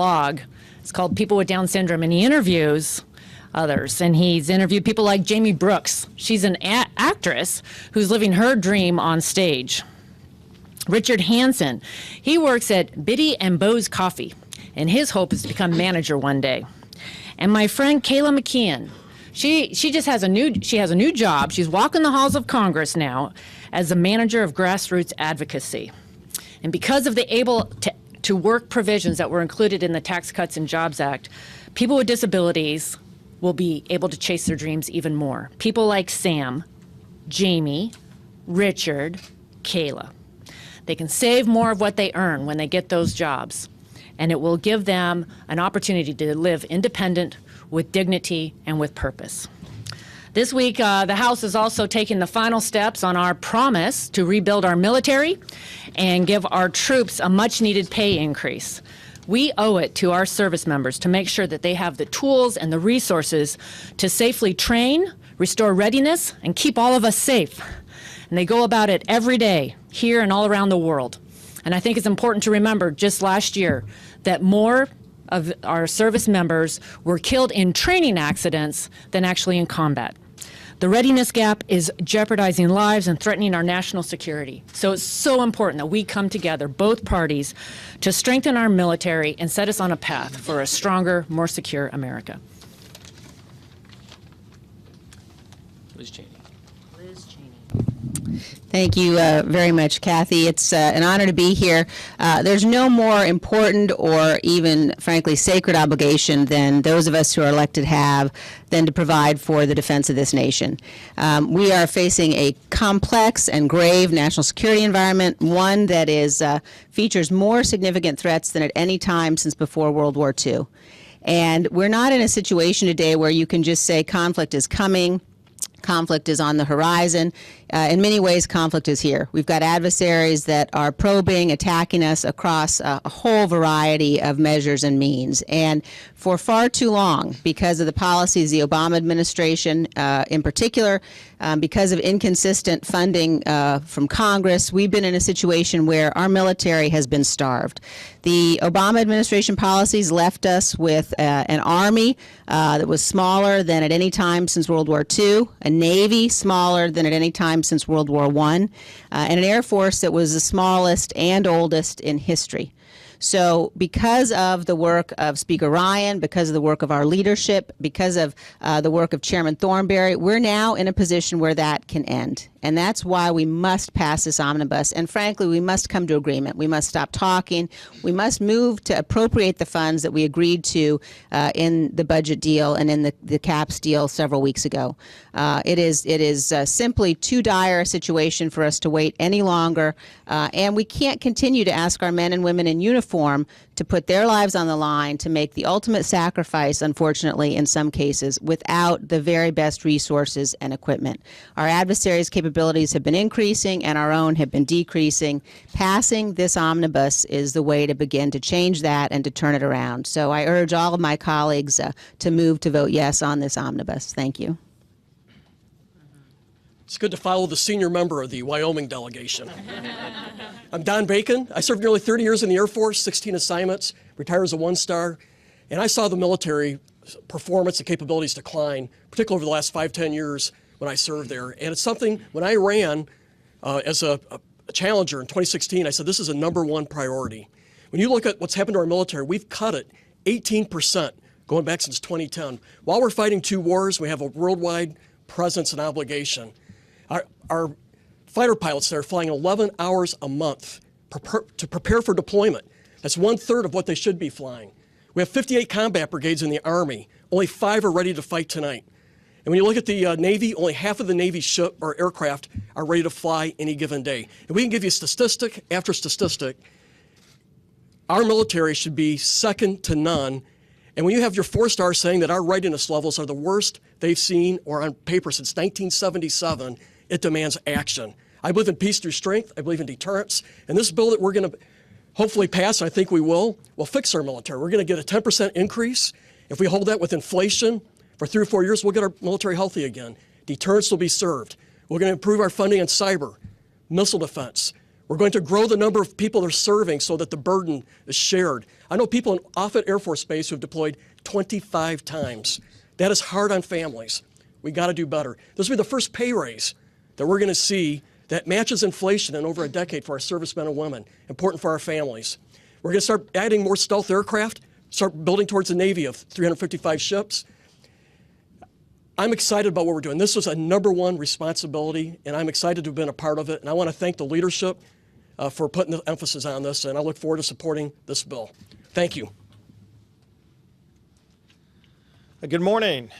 blog. It's called People with Down Syndrome, and he interviews others. And he's interviewed people like Jamie Brooks. She's an actress who's living her dream on stage. Richard Hansen, he works at Biddy and Bo's Coffee, and his hope is to become manager one day. And my friend Kayla McKeon, she just has a new job. She's walking the halls of Congress now as a manager of grassroots advocacy. And because of the able to work provisions that were included in the Tax Cuts and Jobs Act, people with disabilities will be able to chase their dreams even more. People like Sam, Jamie, Richard, Kayla. They can save more of what they earn when they get those jobs, and it will give them an opportunity to live independent, with dignity, and with purpose. This week, the House is also taking the final steps on our promise to rebuild our military and give our troops a much-needed pay increase. We owe it to our service members to make sure that they have the tools and the resources to safely train, restore readiness, and keep all of us safe. And they go about it every day, here and all around the world. And I think it's important to remember, just last year, that more of our service members were killed in training accidents than actually in combat. The readiness gap is jeopardizing lives and threatening our national security. So it's so important that we come together, both parties, to strengthen our military and set us on a path for a stronger, more secure America. Liz Cheney. Thank you very much, Cathy. It's an honor to be here. There's no more important or even, frankly, sacred obligation than those of us who are elected have than to provide for the defense of this nation. We are facing a complex and grave national security environment, one that features more significant threats than at any time since before World War II. And we're not in a situation today where you can just say conflict is coming, conflict is on the horizon. In many ways, conflict is here. We've got adversaries that are probing, attacking us across a whole variety of measures and means. And for far too long, because of the policies of the Obama administration in particular, because of inconsistent funding from Congress, we've been in a situation where our military has been starved. The Obama administration policies left us with an Army that was smaller than at any time since World War II, a Navy smaller than at any time since World War I, and an Air Force that was the smallest and oldest in history. So because of the work of Speaker Ryan, because of the work of our leadership, because of the work of Chairman Thornberry, we're now in a position where that can end. And that's why we must pass this omnibus. And frankly, we must come to agreement. We must stop talking. We must move to appropriate the funds that we agreed to in the budget deal and in the CAPS deal several weeks ago. It is simply too dire a situation for us to wait any longer. And we can't continue to ask our men and women in uniform to put their lives on the line, to make the ultimate sacrifice, unfortunately, in some cases, without the very best resources and equipment. Our adversaries' capabilities have been increasing and our own have been decreasing. Passing this omnibus is the way to begin to change that and to turn it around. So I urge all of my colleagues to move to vote yes on this omnibus. Thank you. It's good to follow the senior member of the Wyoming delegation. I'm Don Bacon. I served nearly 30 years in the Air Force, 16 assignments, retired as a one-star, and I saw the military performance and capabilities decline, particularly over the last 5-10 years when I served there. And it's something, when I ran as a challenger in 2016, I said this is a #1 priority. When you look at what's happened to our military, we've cut it 18% going back since 2010. While we're fighting 2 wars, we have a worldwide presence and obligation. Our fighter pilots that are flying 11 hours a month to prepare for deployment. That's 1/3 of what they should be flying. We have 58 combat brigades in the Army. Only 5 are ready to fight tonight. And when you look at the Navy, only half of the Navy ship or aircraft are ready to fly any given day. And we can give you statistic after statistic. Our military should be second to none. And when you have your 4-stars saying that our readiness levels are the worst they've seen or on paper since 1977, it demands action. I believe in peace through strength. I believe in deterrence. And this bill that we're going to hopefully pass, I think we will fix our military. We're going to get a 10% increase. If we hold that with inflation for 3 or 4 years, we'll get our military healthy again. Deterrence will be served. We're going to improve our funding on cyber, missile defense. We're going to grow the number of people that are serving so that the burden is shared. I know people in Offutt Air Force Base who have deployed 25 times. That is hard on families. We got to do better. This will be the first pay raise that we're going to see that matches inflation in over a decade for our servicemen and women, important for our families. We're going to start adding more stealth aircraft, start building towards a Navy of 355 ships. I'm excited about what we're doing. This was a #1 responsibility, and I'm excited to have been a part of it. And I want to thank the leadership for putting the emphasis on this, and I look forward to supporting this bill. Thank you. Good morning.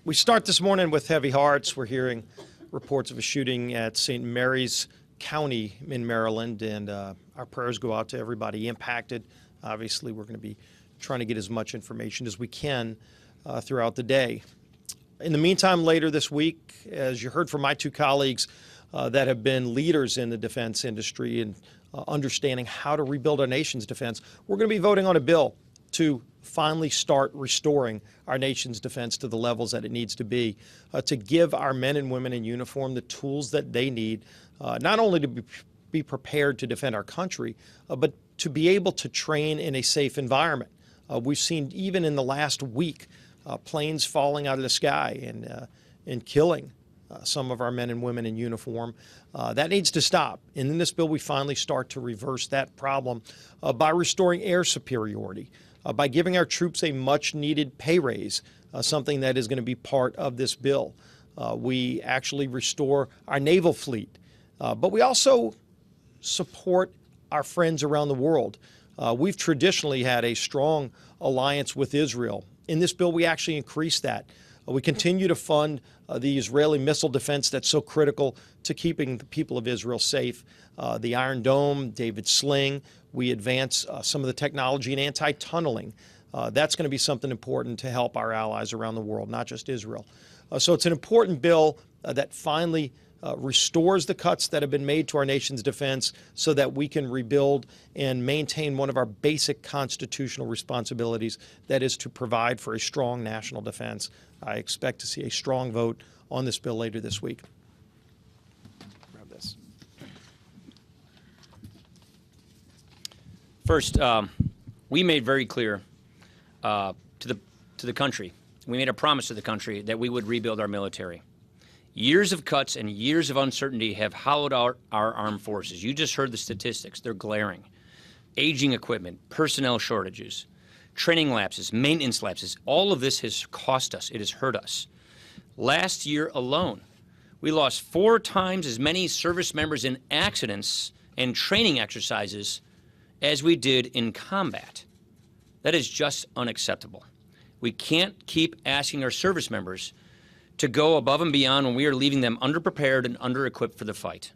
We start this morning with heavy hearts. We're hearing reports of a shooting at St. Mary's County in Maryland, and our prayers go out to everybody impacted. Obviously, we're going to be trying to get as much information as we can throughout the day. In the meantime, later this week, as you heard from my two colleagues that have been leaders in the defense industry and understanding how to rebuild our nation's defense, we're going to be voting on a bill to finally start restoring our nation's defense to the levels that it needs to be, to give our men and women in uniform the tools that they need, not only to be prepared to defend our country, but to be able to train in a safe environment. We've seen even in the last week planes falling out of the sky and killing some of our men and women in uniform. That needs to stop. And in this bill, we finally start to reverse that problem by restoring air superiority, by giving our troops a much-needed pay raise, something that is going to be part of this bill. We actually restore our naval fleet, but we also support our friends around the world. We've traditionally had a strong alliance with Israel. In this bill, we actually increase that. We continue to fund the Israeli missile defense that's so critical to keeping the people of Israel safe. The Iron Dome, David Sling. We advance some of the technology in anti-tunneling. That's going to be something important to help our allies around the world, not just Israel. So it's an important bill that finally restores the cuts that have been made to our nation's defense so that we can rebuild and maintain one of our basic constitutional responsibilities, that is to provide for a strong national defense. I expect to see a strong vote on this bill later this week. Grab this. First, we made very clear to the country, we made a promise to the country that we would rebuild our military. Years of cuts and years of uncertainty have hollowed out our armed forces. You just heard the statistics. They're glaring. Aging equipment, personnel shortages, training lapses, maintenance lapses. All of this has cost us. It has hurt us. Last year alone, we lost 4 times as many service members in accidents and training exercises as we did in combat. That is just unacceptable. We can't keep asking our service members to go above and beyond when we are leaving them underprepared and under-equipped for the fight.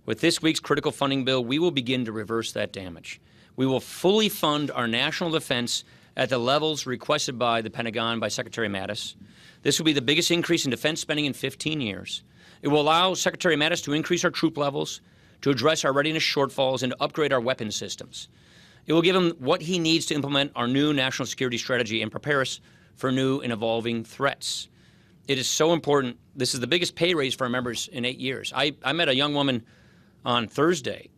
With this week's critical funding bill, we will begin to reverse that damage. We will fully fund our national defense at the levels requested by the Pentagon by Secretary Mattis. This will be the biggest increase in defense spending in 15 years. It will allow Secretary Mattis to increase our troop levels, to address our readiness shortfalls, and to upgrade our weapons systems. It will give him what he needs to implement our new national security strategy and prepare us for new and evolving threats. It is so important. This is the biggest pay raise for our members in 8 years. I met a young woman on Thursday.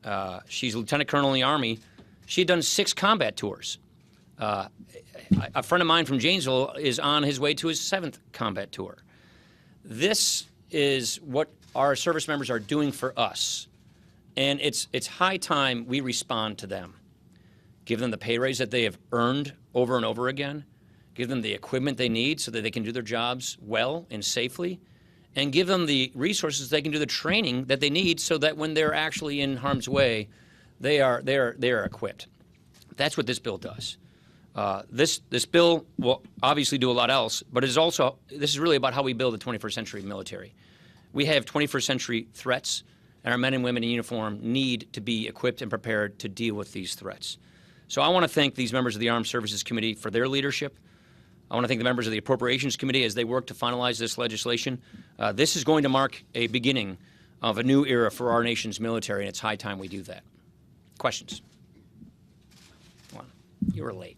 She's a lieutenant colonel in the Army. She had done 6 combat tours. A friend of mine from Janesville is on his way to his 7th combat tour. This is what our service members are doing for us. And it's high time we respond to them. Give them the pay raise that they have earned over and over again. Give them the equipment they need so that they can do their jobs well and safely, and give them the resources they can do the training that they need so that when they're actually in harm's way, they are equipped. That's what this bill does. This bill will obviously do a lot else, but this is really about how we build the 21st century military. We have 21st century threats, and our men and women in uniform need to be equipped and prepared to deal with these threats. So I want to thank these members of the Armed Services Committee for their leadership. I want to thank the members of the Appropriations Committee as they work to finalize this legislation. This is going to mark a beginning of a new era for our nation's military, and it's high time we do that. Questions? Come on. You were late.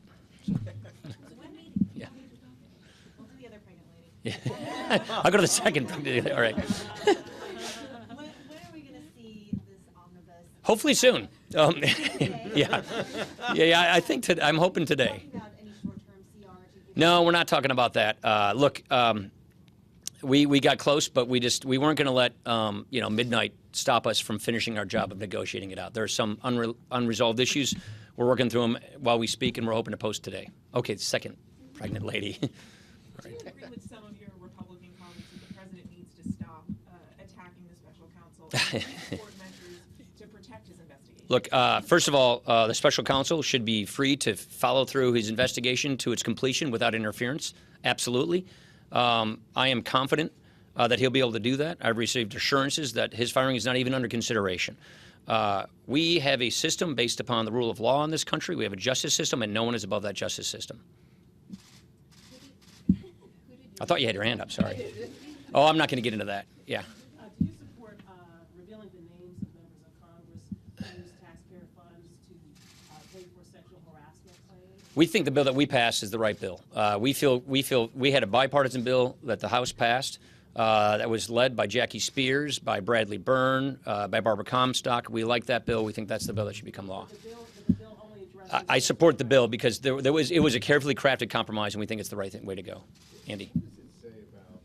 Yeah. We'll do the other pregnant lady. Yeah. I'll go to the second. All right. When are we going to see this omnibus? Hopefully soon. Yeah, yeah. I think I'm hoping today. About any short-term CR to give No, we're not talking about that. Look, we got close, but we weren't going to let midnight stop us from finishing our job of negotiating it out. There are some unresolved issues. We're working through them while we speak, and we're hoping to post today. Okay, second pregnant lady. Do you agree with some of your Republican colleagues that the president needs to stop attacking the special counsel and support measures to protect his investigation? Look, first of all, the special counsel should be free to follow through his investigation to its completion without interference. Absolutely. I am confident that he'll be able to do that. I've received assurances that his firing is not even under consideration. We have a system based upon the rule of law in this country. We have a justice system, and no one is above that justice system. I thought you had your hand up, sorry. Oh, I'm not going to get into that. Yeah. Do you support revealing the names of members of Congress who use taxpayer funds to pay for sexual harassment claims? We think the bill that we passed is the right bill. We feel we had a bipartisan bill that the House passed that was led by Jackie Spears, by Bradley Byrne, by Barbara Comstock. We like that bill. We think that's the bill that should become law. The bill only addresses I support the bill because it was a carefully crafted compromise, and we think it's the right way to go. Andy. What does it say about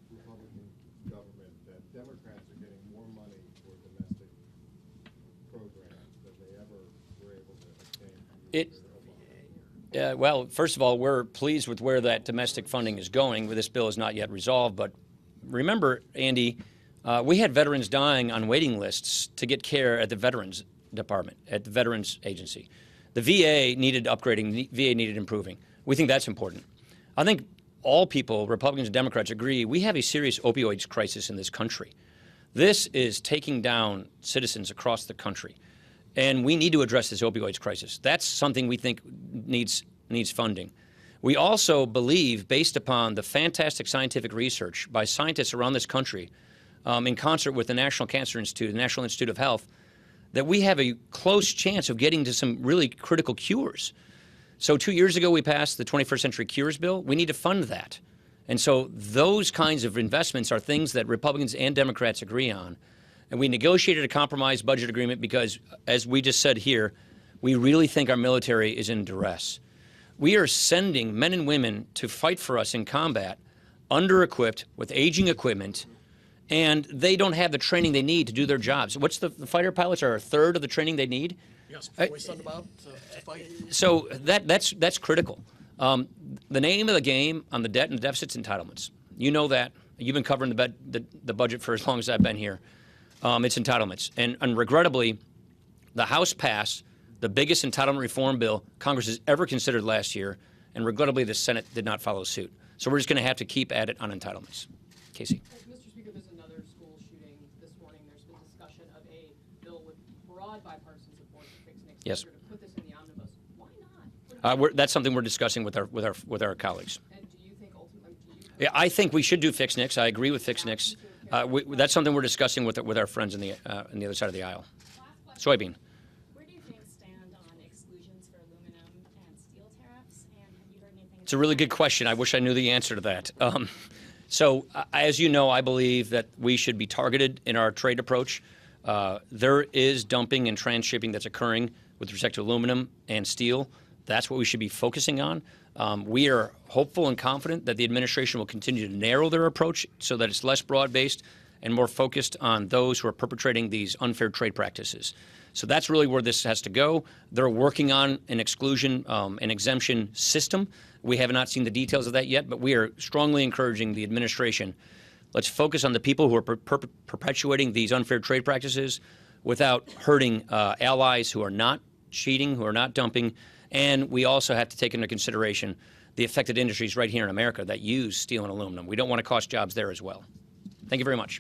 Republican government that Democrats are getting more money for domestic programs than they ever were able to obtain under Obama? Well, first of all, we're pleased with where that domestic funding is going. This bill is not yet resolved, but remember, Andy, we had veterans dying on waiting lists to get care at the Veterans Department, at the Veterans Agency. The VA needed upgrading, the VA needed improving. We think that's important. I think all people, Republicans and Democrats, agree we have a serious opioids crisis in this country. This is taking down citizens across the country, and we need to address this opioids crisis. That's something we think needs funding. We also believe, based upon the fantastic scientific research by scientists around this country, in concert with the National Cancer Institute, the National Institute of Health, that we have a close chance of getting to some really critical cures. So 2 years ago, we passed the 21st Century Cures Bill. We need to fund that. And so those kinds of investments are things that Republicans and Democrats agree on. And we negotiated a compromise budget agreement because, as we just said here, we really think our military is in duress. We are sending men and women to fight for us in combat, under-equipped, with aging equipment, and they don't have the training they need to do their jobs. What's the fighter pilots are a third of the training they need? Yes, before we send them out to fight. So that's critical. The name of the game on the debt and deficit's entitlements. You know that. You've been covering the budget for as long as I've been here. It's entitlements. And regrettably, the House passed the biggest entitlement reform bill Congress has ever considered last year, and regrettably the Senate did not follow suit. So we're just going to have to keep at it on entitlements. Casey. Mr. Speaker, there's another school shooting this morning. There's been discussion of a bill with broad bipartisan support to fix Nick's Yes. to put this in the omnibus. Why not? That's something we're discussing with our colleagues. And do you think ultimately, Yeah, I think we should do Fix Nix. I agree with Fix Nix. That's something we're discussing with our friends on the other side of the aisle. Last question. Soybean. Where do you think stand on exclusions for aluminum and steel tariffs? And have you heard anything? It's a really good question. I wish I knew the answer to that. So, as you know, I believe that we should be targeted in our trade approach. There is dumping and transshipping that's occurring with respect to aluminum and steel. That's what we should be focusing on. We are hopeful and confident that the administration will continue to narrow their approach so that it's less broad-based and more focused on those who are perpetrating these unfair trade practices. So that's really where this has to go. They're working on an exclusion and exemption system. We have not seen the details of that yet, but we are strongly encouraging the administration. Let's focus on the people who are perpetuating these unfair trade practices without hurting allies who are not cheating, who are not dumping. And we also have to take into consideration the affected industries right here in America that use steel and aluminum. We don't want to cost jobs there as well. Thank you very much.